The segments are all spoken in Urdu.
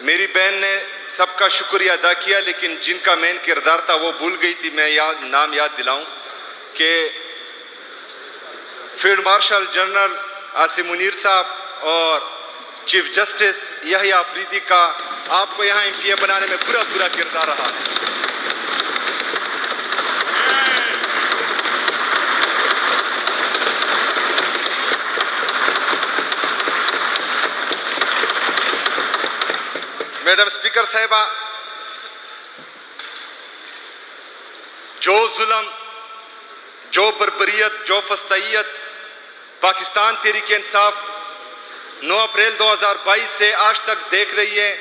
میری بہن نے سب کا شکریہ ادا کیا، لیکن جن کا مین کردار تھا وہ بھول گئی تھی. میں نام یاد دلاؤں کہ field marshal general Asim Munir صاحب اور چیف جسٹس یحییٰ آفریدی کا آپ کو یہاں MP بنانے میں پورا کردار رہا ہے. میڈم اسپیکر صاحبہ، جو ظلم، جو بربریت، جو فسطائیت پاکستان تحریک انصاف 9 اپریل 2022 سے آج تک دیکھ رہی ہے،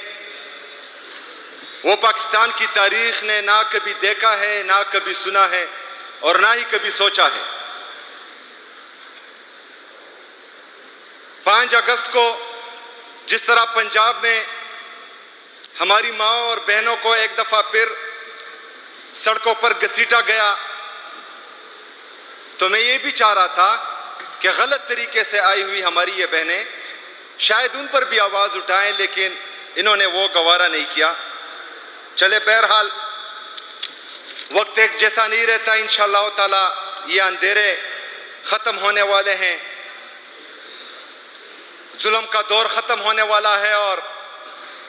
وہ پاکستان کی تاریخ نے نہ کبھی دیکھا ہے، نہ کبھی سنا ہے، اور نہ ہی کبھی سوچا ہے. 5 اگست کو جس طرح پنجاب میں ہماری ماں اور بہنوں کو ایک دفعہ پھر سڑکوں پر گھسیٹا گیا، تو میں یہ بھی چاہ رہا تھا کہ غلط طریقے سے آئی ہوئی ہماری یہ بہنیں شاید ان پر بھی آواز اٹھائیں، لیکن انہوں نے وہ گوارا نہیں کیا. چلے بہرحال وقت ایک جیسا نہیں رہتا. انشاءاللہ تعالی یہ اندھیرے ختم ہونے والے ہیں، ظلم کا دور ختم ہونے والا ہے، اور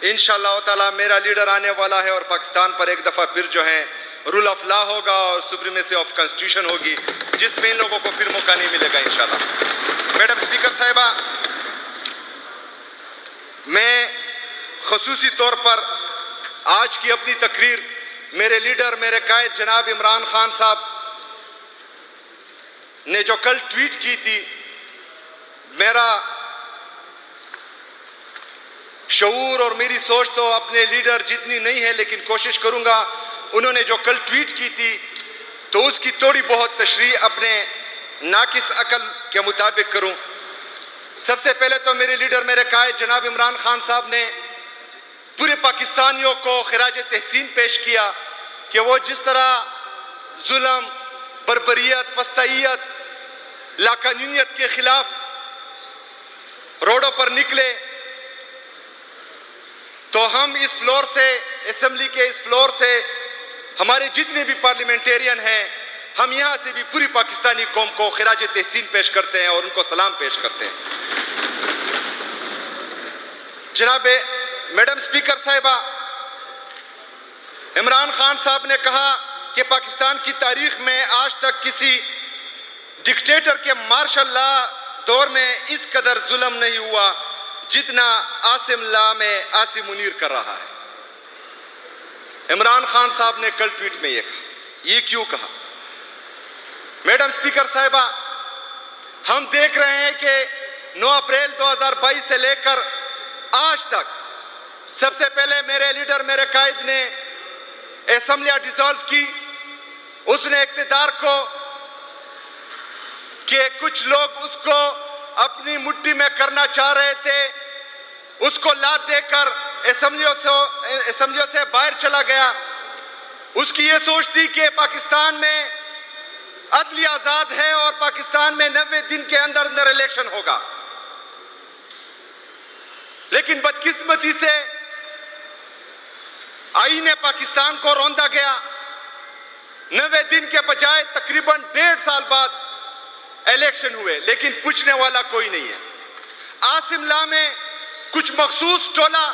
انشاءاللہ تعالی میرا لیڈر آنے والا ہے، اور پاکستان پر ایک دفعہ پھر جو ہے رول آف لا ہوگا اور سپریمیسی آف کانسٹیٹیوشن ہوگی، جس میں ان لوگوں کو پھر موقع نہیں ملے گا انشاءاللہ. میڈم اسپیکر صاحبہ، میں خصوصی طور پر آج کی اپنی تقریر میرے لیڈر، میرے قائد جناب عمران خان صاحب نے جو کل ٹویٹ کی تھی، میرا شعور اور میری سوچ تو اپنے لیڈر جتنی نہیں ہے، لیکن کوشش کروں گا انہوں نے جو کل ٹویٹ کی تھی تو اس کی تھوڑی بہت تشریح اپنے ناقص عقل کے مطابق کروں. سب سے پہلے تو میرے لیڈر، میرے قائد جناب عمران خان صاحب نے پورے پاکستانیوں کو خراج تحسین پیش کیا کہ وہ جس طرح ظلم، بربریت، فسطائیت، لاقانونیت کے خلاف روڈوں پر نکلے، تو ہم اس فلور سے، اسمبلی کے اس فلور سے، ہمارے جتنے بھی پارلیمنٹیرین ہیں، ہم یہاں سے بھی پوری پاکستانی قوم کو خراج تحسین پیش کرتے ہیں اور ان کو سلام پیش کرتے ہیں. جناب میڈم اسپیکر صاحبہ، عمران خان صاحب نے کہا کہ پاکستان کی تاریخ میں آج تک کسی ڈکٹیٹر کے مارشل لا دور میں اس قدر ظلم نہیں ہوا جتنا عاصم لا میں عاصم منیر کر رہا ہے. عمران خان صاحب نے کل ٹویٹ میں یہ کہا. یہ کیوں کہا؟ میڈم اسپیکر صاحبہ، ہم دیکھ رہے ہیں کہ 9 اپریل 2022 سے لے کر آج تک سب سے پہلے میرے لیڈر، میرے قائد نے اسمبلیاں ڈیزالو کی. اس نے اقتدار کو کہ کچھ لوگ اس کو اپنی مٹھی میں کرنا چاہ رہے تھے، اس کو لات دے کر اسمبلیوں سے باہر چلا گیا. اس کی یہ سوچ تھی کہ پاکستان میں عدلیہ آزاد ہے اور پاکستان میں 90 دن کے اندر اندر الیکشن ہوگا. لیکن بدقسمتی سے آئین پاکستان کو روندا گیا. 90 دن کے بجائے تقریباً 1.5 سال بعد الیکشن ہوئے، لیکن پوچھنے والا کوئی نہیں ہے. عاصم لا میں کچھ مخصوص ٹولہ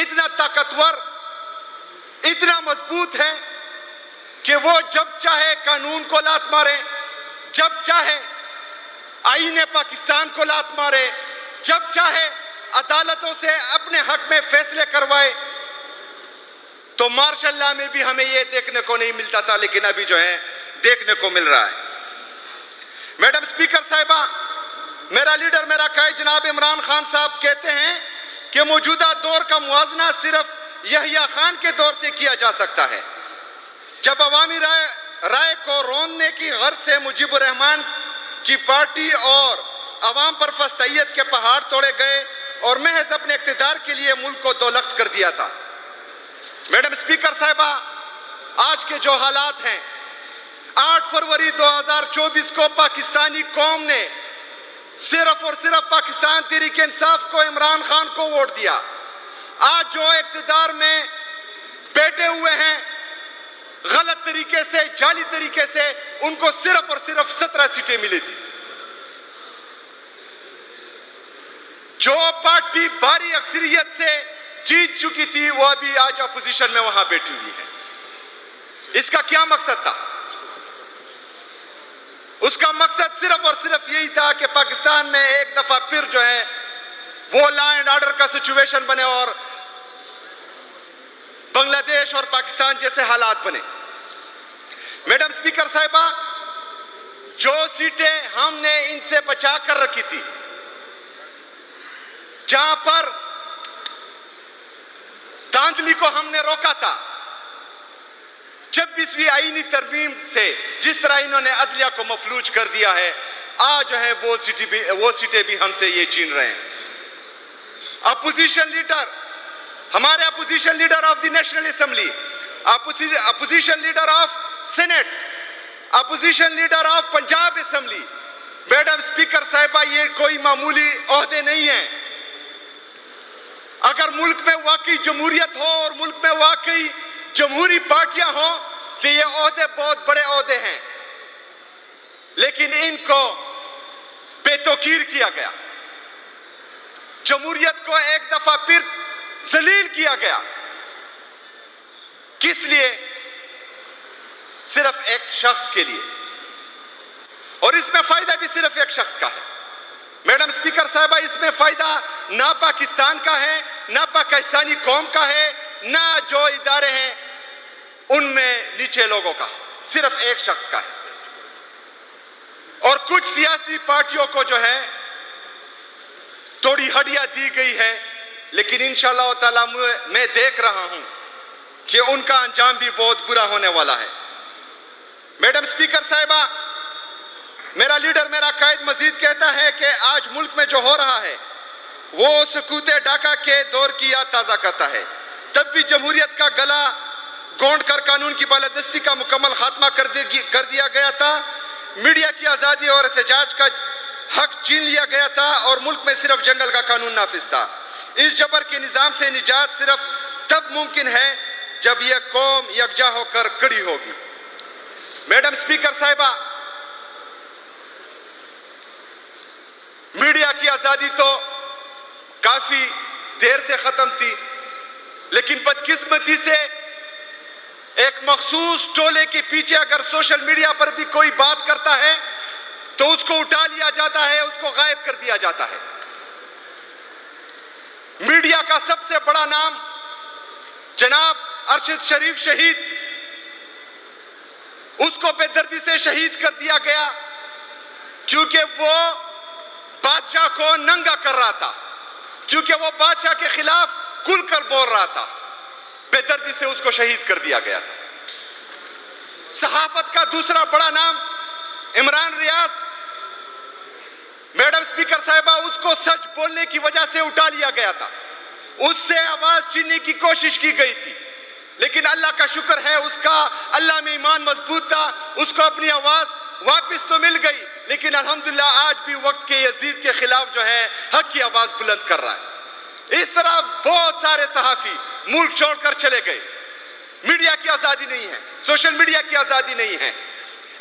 اتنا طاقتور، اتنا مضبوط ہے کہ وہ جب چاہے قانون کو لات مارے، جب چاہے آئین پاکستان کو لات مارے، جب چاہے عدالتوں سے اپنے حق میں فیصلے کروائے. تو مارشل لا میں بھی ہمیں یہ دیکھنے کو نہیں ملتا تھا، لیکن ابھی جو ہے دیکھنے کو مل رہا ہے. میڈم اسپیکر صاحبہ، میرا لیڈر، میرا قائد جناب عمران خان صاحب کہتے ہیں کہ موجودہ دور کا موازنہ صرف یحییٰ خان کے دور سے کیا جا سکتا ہے، جب عوامی رائے کو روندنے کی غرض سے مجیب الرحمان کی پارٹی اور عوام پر فسطائیت کے پہاڑ توڑے گئے اور محض اپنے اقتدار کے لیے ملک کو دولخت کر دیا تھا. میڈم اسپیکر صاحبہ، آج کے جو حالات ہیں، 8 فروری 2024 کو پاکستانی قوم نے صرف اور صرف پاکستان تحریک انصاف کو، عمران خان کو ووٹ دیا. آج جو اقتدار میں بیٹھے ہوئے ہیں غلط طریقے سے، جعلی طریقے سے، ان کو صرف اور صرف 17 سیٹیں ملی تھی. جو پارٹی بھاری اکثریت سے جیت چکی تھی وہ ابھی آج اپوزیشن میں وہاں بیٹھی ہوئی ہے. اس کا کیا مقصد تھا؟ اس کا مقصد صرف اور صرف یہی تھا کہ پاکستان میں ایک دفعہ پھر جو ہے وہ لا اینڈ آرڈر کا سچویشن بنے اور بنگلہ دیش اور پاکستان جیسے حالات بنے. میڈم سپیکر صاحبہ، جو سیٹیں ہم نے ان سے بچا کر رکھی تھی، جہاں پر دھاندلی کو ہم نے روکا تھا 26ویں آئینی ترمیم سے، جس طرح انہوں نے عدلیہ کو مفلوج کر دیا ہے، آج جو ہے وہ سیٹیں بھی ہم سے یہ چھین رہے ہیں. اپوزیشن لیڈر، ہمارے opposition leader of the national assembly, opposition leader of senate, opposition leader of Punjab assembly, madam speaker صاحبہ، یہ کوئی معمولی عہدے نہیں ہیں. اگر ملک میں واقعی جمہوریت ہو اور ملک میں واقعی جمہوری پارٹیاں ہوں تو یہ عہدے بہت بڑے عہدے ہیں، لیکن ان کو بے توقیر کیا گیا، جمہوریت کو ایک دفعہ پھر ذلیل کیا گیا. کس لیے؟ صرف ایک شخص کے لیے، اور اس میں فائدہ بھی صرف ایک شخص کا ہے. میڈم سپیکر صاحبہ، اس میں فائدہ نہ پاکستان کا ہے، نہ پاکستانی قوم کا ہے، نہ جو ادارے ہیں ان میں نیچے لوگوں کا، صرف ایک شخص کا ہے. اور کچھ سیاسی پارٹیوں کو جو ہے تھوڑی ہڈیاں دی گئی ہے، لیکن انشاءاللہ تعالی میں دیکھ رہا ہوں کہ ان کا انجام بھی بہت برا ہونے والا ہے. میڈم سپیکر صاحبہ، میرا لیڈر، میرا قائد مزید کہتا ہے کہ آج ملک میں جو ہو رہا ہے وہ سکوت ڈاکہ کے دور کی یاد تازہ کرتا ہے. تب بھی جمہوریت کا گلا گونڈ کر قانون کی بالادستی کا مکمل خاتمہ کر دیا گیا تھا. میڈیا کی آزادی اور احتجاج کا حق چھین لیا گیا تھا اور ملک میں صرف جنگل کا قانون نافذ تھا. اس جبر کے نظام سے نجات صرف تب ممکن ہے جب یہ قوم یکجا ہو کر کھڑی ہوگی. میڈم سپیکر صاحبہ، میڈیا کی آزادی تو کافی دیر سے ختم تھی، لیکن بدقسمتی سے ایک مخصوص ٹولے کے پیچھے اگر سوشل میڈیا پر بھی کوئی بات کرتا ہے تو اس کو اٹھا لیا جاتا ہے، اس کو غائب کر دیا جاتا ہے. میڈیا کا سب سے بڑا نام جناب ارشد شریف شہید، اس کو بے دردی سے شہید کر دیا گیا کیونکہ وہ بادشاہ کو ننگا کر رہا تھا، کیونکہ وہ بادشاہ کے خلاف کھل کر بول رہا تھا. بے دردی سے اس کو شہید کر دیا گیا تھا. صحافت کا دوسرا بڑا نام عمران ریاض، میڈم سپیکر صاحبہ، اس کو سچ بولنے کی وجہ سے اٹھا لیا گیا تھا، اس سے آواز چھیننے کی کوشش کی گئی تھی، لیکن اللہ کا شکر ہے اس کا اللہ میں ایمان مضبوط تھا، اس کو اپنی آواز واپس تو مل گئی، لیکن الحمدللہ آج بھی وقت کے یزید کے خلاف جو ہے حق کی آواز بلند کر رہا ہے. اس طرح بہت سارے صحافی ملک چھوڑ کر چلے گئے. میڈیا کی آزادی نہیں ہے، سوشل میڈیا کی آزادی نہیں ہے،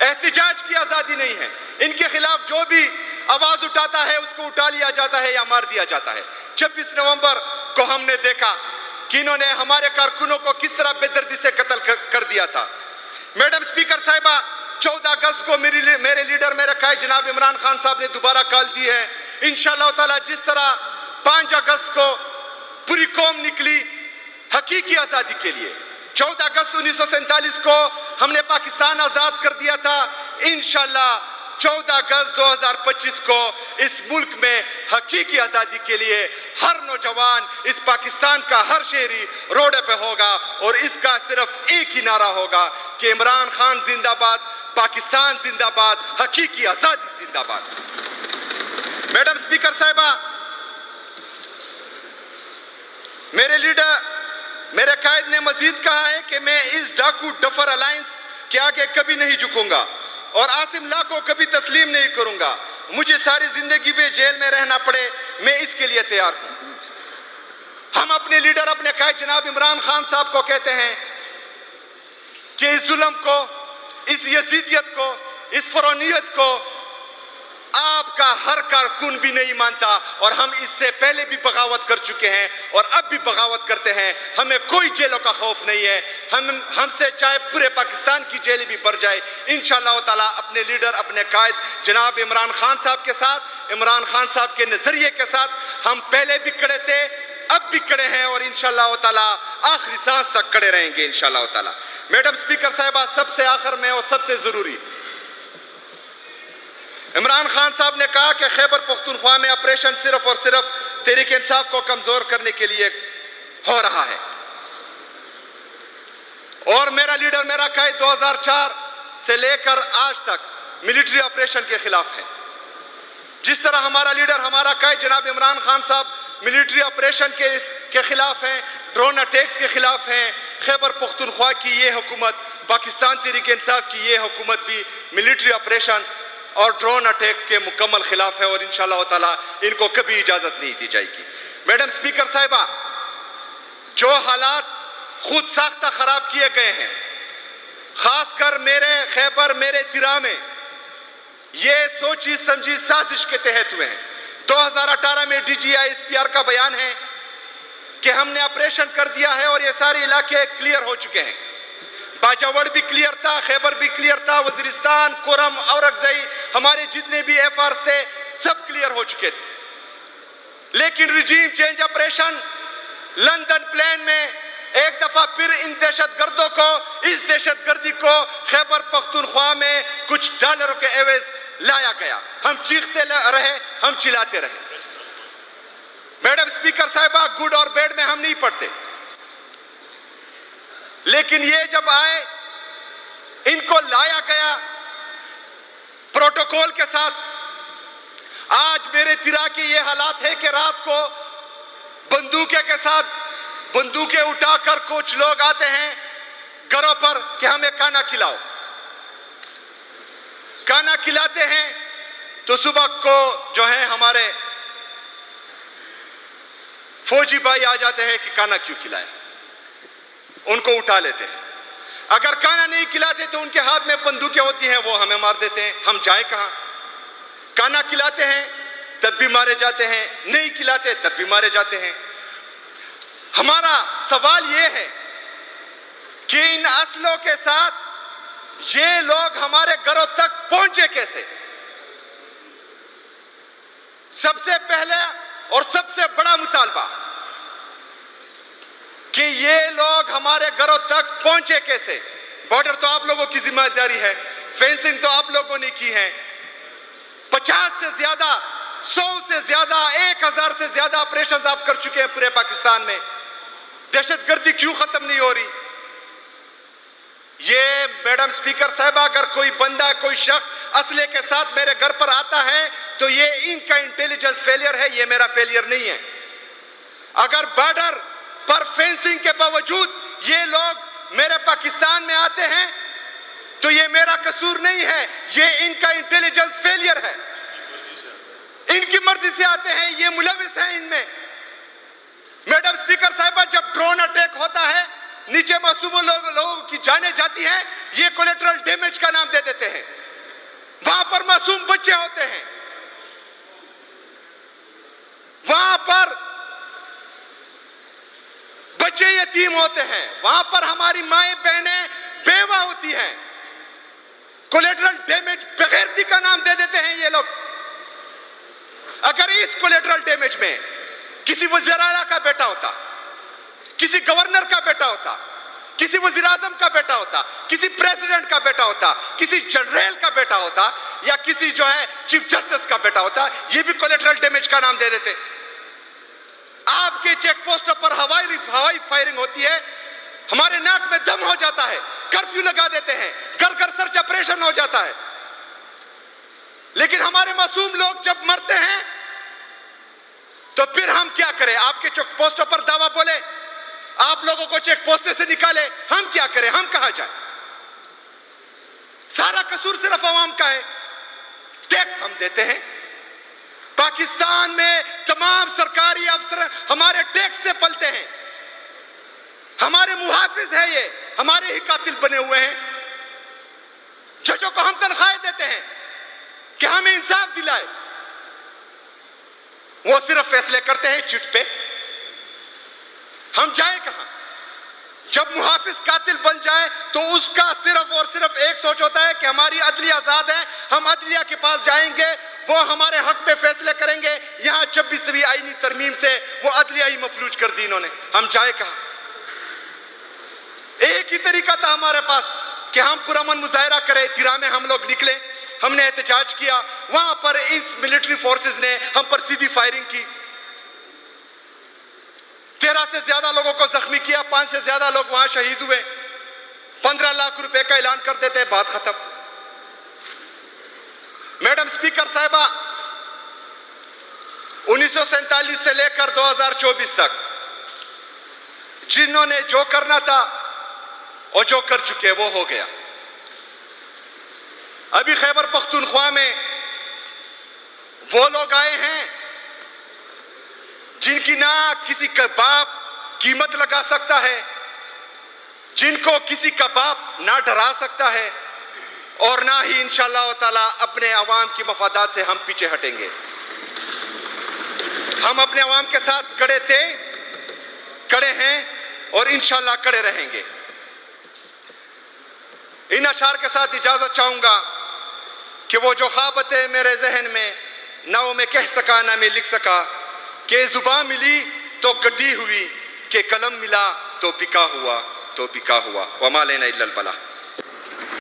احتجاج کی آزادی نہیں ہے. ان کے خلاف جو بھی آواز اٹھاتا ہے اس کو اٹھا لیا جاتا ہے یا مار دیا جاتا ہے. 26 نومبر کو ہم نے دیکھا کہ انہوں نے ہمارے کارکنوں کو کس طرح بے دردی سے قتل کر دیا تھا. میڈم سپیکر صاحبہ، 14 اگست کو میرے لیڈر، میرے قائد جناب عمران خان صاحب نے دوبارہ کال دی ہے. انشاءاللہ تعالی جس طرح 5 اگست کو پوری قوم نکلی حقیقی آزادی کے لیے، 14 اگست 1947 کو ہم نے پاکستان آزاد کر دیا تھا، انشاءاللہ 14 اگست 2025 کو اس ملک میں حقیقی آزادی کے لیے ہر نوجوان، اس پاکستان کا ہر شہری روڈ پہ ہوگا اور اس کا صرف ایک ہی نعرہ ہوگا کہ عمران خان زندہ باد، پاکستان زندہ باد، حقیقی آزادی زندہ باد. میڈم سپیکر صاحبہ، میرے لیڈر، میرے قائد نے مزید کہا ہے کہ میں اس ڈاکو ڈفر الائنس کے آگے کبھی نہیں جھکوں گا اور عاصم لا کو کبھی تسلیم نہیں کروں گا. مجھے ساری زندگی میں جیل میں رہنا پڑے، میں اس کے لیے تیار ہوں. ہم اپنے لیڈر اپنے قائد جناب عمران خان صاحب کو کہتے ہیں کہ اس ظلم کو، اس یزیدیت کو، اس فرعونیت کو آپ کا ہر کارکن بھی نہیں مانتا، اور ہم اس سے پہلے بھی بغاوت کر چکے ہیں اور اب بھی بغاوت کرتے ہیں. ہمیں کوئی جیلوں کا خوف نہیں ہے. ہم سے چاہے پورے پاکستان کی جیلیں بھی بھر جائے، انشاءاللہ تعالیٰ اپنے لیڈر اپنے قائد جناب عمران خان صاحب کے ساتھ، عمران خان صاحب کے نظریے کے ساتھ ہم پہلے بھی کھڑے تھے، اب بھی کھڑے ہیں، اور انشاءاللہ تعالیٰ آخری سانس تک کھڑے رہیں گے انشاءاللہ تعالیٰ. میڈم اسپیکر صاحبہ، سب سے آخر میں اور سب سے ضروری، عمران خان صاحب نے کہا کہ خیبر پختونخوا میں آپریشن صرف اور صرف تحریک انصاف کو کمزور کرنے کے لیے ہو رہا ہے، اور میرا لیڈر میرا قائد 2004 سے لے کر آج تک ملٹری آپریشن کے خلاف ہے. جس طرح ہمارا لیڈر ہمارا قائد جناب عمران خان صاحب ملٹری آپریشن کے خلاف ہیں، ڈرون اٹیکس کے خلاف ہیں، خیبر پختونخوا کی یہ حکومت، پاکستان تحریک انصاف کی یہ حکومت بھی ملٹری آپریشن اور ڈرون اٹیکس کے مکمل خلاف ہے، اور انشاءاللہ تعالیٰ ان کو کبھی اجازت نہیں دی جائے گی. میڈم اسپیکر صاحبہ، جو حالات خود ساختہ خراب کیے گئے ہیں، خاص کر میرے خیبر میرے تیرا میں، یہ سوچی سمجھی سازش کے تحت ہوئے ہیں. 2018 میں D G I S P R کا بیان ہے کہ ہم نے آپریشن کر دیا ہے اور یہ سارے علاقے کلیئر ہو چکے ہیں. باجاوڑ بھی کلیئر تھا، خیبر بھی کلیئر تھا، وزیرستان، کورم، اورکزئی، ہمارے جتنے بھی ایف آرز تھے سب کلیئر ہو چکے تھے. لیکن regime change operation London plan میں ایک دفعہ پھر ان دہشت گردوں کو، اس دہشت گردی کو خیبر پختونخوا میں کچھ ڈالروں کے عوض لایا گیا. ہم چیختے رہے، ہم چلاتے رہے. میڈم اسپیکر صاحبہ، گڈ اور بیڈ میں ہم نہیں پڑھتے، لیکن یہ جب آئے، ان کو لایا گیا پروٹوکول کے ساتھ. آج میرے تیرا کے یہ حالات ہے کہ رات کو بندوقیں کے ساتھ بندوقیں اٹھا کر کچھ لوگ آتے ہیں گھروں پر کہ ہمیں کھانا کھلاؤ. کھانا کھلاتے ہیں تو صبح کو جو ہے ہمارے فوجی بھائی آ جاتے ہیں کہ کھانا کیوں کھلائے، ان کو اٹھا لیتے ہیں. اگر کھانا نہیں کھلاتے تو ان کے ہاتھ میں بندوقیں ہوتی ہیں، وہ ہمیں مار دیتے ہیں. ہم جائیں کہاں؟ کھانا کھلاتے ہیں تب بھی مارے جاتے ہیں، نہیں کھلاتے تب بھی مارے جاتے ہیں. ہمارا سوال یہ ہے کہ ان اسلحوں کے ساتھ یہ لوگ ہمارے گھروں تک پہنچے کیسے؟ سب سے پہلے اور سب سے بڑا مطالبہ کہ یہ لوگ ہمارے گھروں تک پہنچے کیسے؟ بارڈر تو آپ لوگوں کی ذمہ داری ہے، فینسنگ تو آپ لوگوں نے کی ہے. 50 سے زیادہ، 100 سے زیادہ، 1000 سے زیادہ آپریشنز آپ کر چکے ہیں پورے پاکستان میں. دہشت گردی کیوں ختم نہیں ہو رہی؟ یہ میڈم سپیکر صاحبہ، اگر کوئی بندہ، کوئی شخص اسلحے کے ساتھ میرے گھر پر آتا ہے تو یہ ان کا انٹیلیجنس فیلئر ہے، یہ میرا فیلئر نہیں ہے. اگر بارڈر پر فینسنگ کے باوجود یہ لوگ میرے پاکستان میں آتے ہیں تو یہ میرا قصور نہیں ہے، یہ ان کا انٹیلیجنس فیلئر ہے. ان کی مرضی سے آتے ہیں، یہ ملوث ہیں ان میں. میڈم سپیکر صاحبہ، جب ڈرون اٹیک ہوتا ہے، نیچے معصوم لوگوں کی جانیں جاتی ہیں، یہ کولیٹرل ڈیمیج کا نام دے دیتے ہیں. وہاں پر معصوم بچے ہوتے ہیں، وہاں پر بچے یتیم ہوتے ہیں، وہاں پر ہماری مائیں بہنیں بیوہ ہوتی ہیں. کولیٹرل ڈیمیج بغیرتی کا نام دے دیتے ہیں یہ لوگ. اگر اس کولیٹرل ڈیمیج میں کسی وزیر اعلیٰ کا بیٹا ہوتا، کسی گورنر کا بیٹا ہوتا، کسی وزیر اعظم کا بیٹا ہوتا، کسی پریزیڈنٹ کا بیٹا ہوتا، کسی جنرل کا بیٹا ہوتا، یا کسی جو ہے چیف جسٹس کا بیٹا ہوتا، یہ بھی کولیٹرل ڈیمیج کا نام دے دیتے. آپ کے چیک پوسٹوں پر ہوائی فائرنگ ہوتی ہے، ہمارے ناک میں دم ہو جاتا ہے، کرفیو لگا دیتے ہیں، گھر گھر سرچ آپریشن ہو جاتا ہے. لیکن ہمارے معصوم لوگ جب مرتے ہیں تو پھر ہم کیا کریں؟ آپ کے چیک پوسٹوں پر دعویٰ بولے، آپ لوگوں کو چیک پوسٹوں سے نکالے، ہم کیا کریں؟ ہم کہاں جائیں؟ سارا قصور صرف عوام کا ہے. ٹیکس ہم دیتے ہیں، پاکستان میں تمام سرکاری افسر ہمارے ٹیکس سے پلتے ہیں، ہمارے محافظ ہیں، یہ ہمارے ہی قاتل بنے ہوئے ہیں۔ ججوں کو ہم تنخواہیں دیتے ہیں کہ ہمیں انصاف دلائے، وہ صرف فیصلے کرتے ہیں چٹ پہ۔ ہم جائیں کہاں؟ جب محافظ قاتل بن جائے تو اس کا صرف اور صرف ایک سوچ ہوتا ہے کہ ہماری عدلیہ آزاد ہے، ہم عدلیہ کے پاس جائیں گے، وہ ہمارے حق پہ فیصلے کریں گے۔ یہاں 26ویں آئینی ترمیم سے وہ عدلیہ ہی مفلوج کر دی انہوں نے۔ ہم جائے کہاں؟ ایک ہی طریقہ تھا ہمارے پاس کہ ہم پرامن مظاہرہ کریں۔ تیرا میں ہم لوگ نکلے، ہم نے احتجاج کیا، وہاں پر اس ملٹری فورسز نے ہم پر سیدھی فائرنگ کی، 13 سے زیادہ لوگوں کو زخمی کیا، 5 سے زیادہ لوگ وہاں شہید ہوئے، 15 لاکھ روپے کا اعلان کر دیتے، بات ختم۔ میڈم سپیکر صاحبہ، 1947 سے لے کر 2024 تک جنہوں نے جو کرنا تھا اور جو کر چکے وہ ہو گیا۔ ابھی خیبر پختونخوا میں وہ لوگ آئے ہیں جن کی نہ کسی کا باپ قیمت لگا سکتا ہے، جن کو کسی کا باپ نہ ڈرا سکتا ہے، اور نہ ہی انشاءاللہ تعالی اپنے عوام کی مفادات سے ہم پیچھے ہٹیں گے۔ ہم اپنے عوام کے ساتھ کھڑے تھے، کھڑے ہیں اور انشاءاللہ کھڑے رہیں گے۔ ان اشعار کے ساتھ اجازت چاہوں گا کہ وہ جو خوابت ہے میرے ذہن میں، نہ وہ میں کہہ سکا نہ میں لکھ سکا، کہ زباں ملی تو کٹی ہوئی، کہ قلم ملا تو بکا ہوا، تو بکا ہوا۔ وما لینا الا البلاغ۔